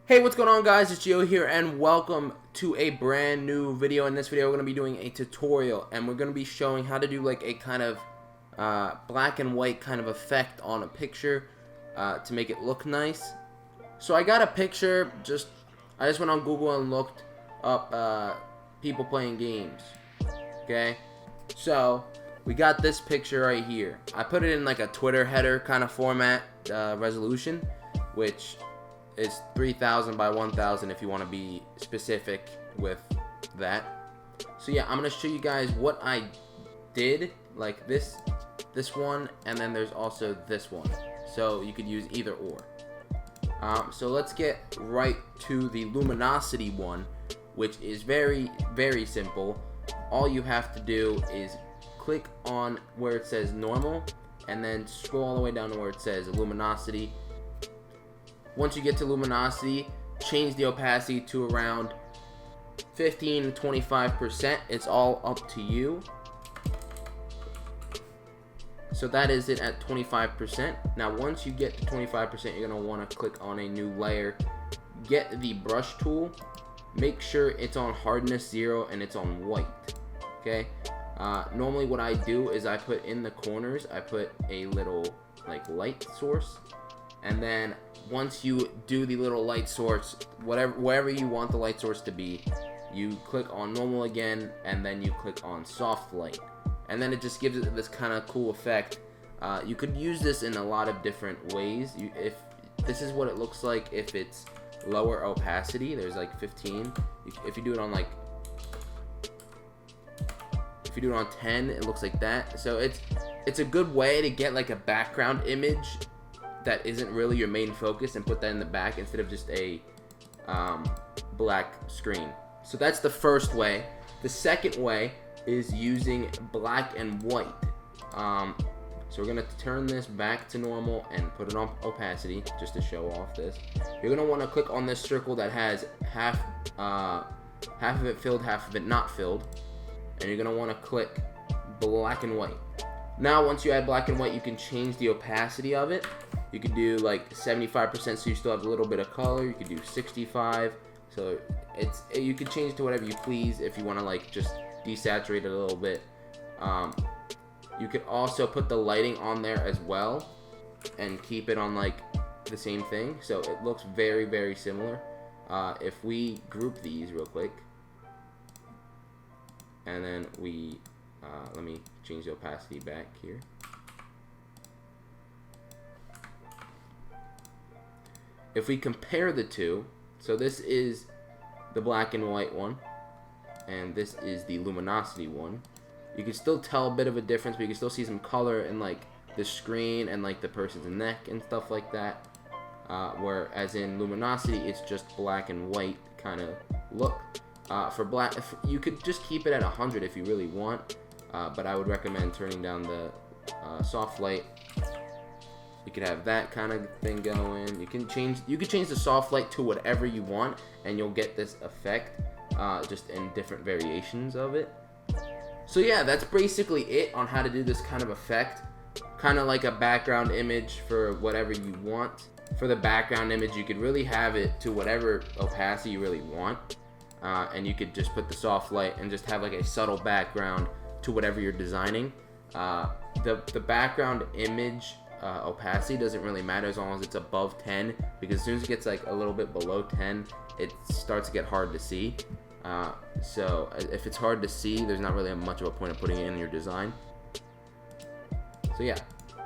Hey, what's going on, guys? It's Gio here, and welcome to a brand new video. In this video, we're going to be doing a tutorial, and we're going to be showing how to do like a kind of black and white kind of effect on a picture to make it look nice. So I got a picture, I just went on Google and looked up people playing games, okay? So we got this picture right here. I put it in like a Twitter header kind of format resolution, which is 3000 by 1000 if you want to be specific with that. So yeah, I'm gonna show you guys what I did, like this one, and then there's also this one, so you could use either or. So let's get right to the luminosity one, which is very simple. All you have to do is click on where it says normal and then scroll all the way down to where it says luminosity. Once you get to luminosity, change the opacity to around 15 to 25%. It's all up to you. So that is it at 25%. Now once you get to 25%, you're going to want to click on a new layer. Get the brush tool. Make sure it's on hardness 0 and it's on white. Okay? Normally what I do is I put in the corners, I put a little like light source. And then once you do the little light source, wherever you want the light source to be, you click on normal again, and then you click on soft light. And then it just gives it this kind of cool effect. You could use this in a lot of different ways. If this is what it looks like if it's lower opacity, there's like 15. If you do it on like, if you do it on 10, it looks like that. So it's a good way to get like a background image that isn't really your main focus and put that in the back instead of just a black screen. So that's the first way. The second way is using black and white. So we're gonna turn this back to normal and put it on opacity just to show off this. You're gonna want to click on this circle that has half of it filled, half of it not filled, and you're gonna want to click black and white. Now once you add black and white, you can change the opacity of it. You could do like 75% so you still have a little bit of color. You could do 65. So you could change it to whatever you please if you want to like just desaturate it a little bit. You could also put the lighting on there as well and keep it on like the same thing. So it looks very similar. If we group these real quick, and then we let me change the opacity back here. If we compare the two, so this is the black and white one, and this is the luminosity one, you can still tell a bit of a difference, but you can still see some color in like the screen and like the person's neck and stuff like that. Whereas in luminosity, it's just black and white kind of look. For black, you could just keep it at 100 if you really want, but I would recommend turning down the soft light. You could have that kind of thing going. You could change the soft light to whatever you want, and you'll get this effect, just in different variations of it. So yeah, that's basically it on how to do this kind of effect, kind of like a background image for whatever you want. For the background image, you could really have it to whatever opacity you really want, and you could just put the soft light and just have like a subtle background to whatever you're designing. The background image opacity doesn't really matter as long as it's above 10, because as soon as it gets like a little bit below 10, it starts to get hard to see. So if it's hard to see, there's not really much of a point of putting it in your design. So yeah,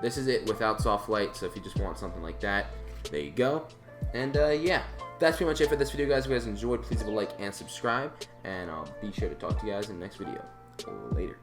this is it without soft light. So if you just want something like that, there you go. And yeah, that's pretty much it for this video, guys. If you guys enjoyed, please leave a like and subscribe, and I'll be sure to talk to you guys in the next video. Later.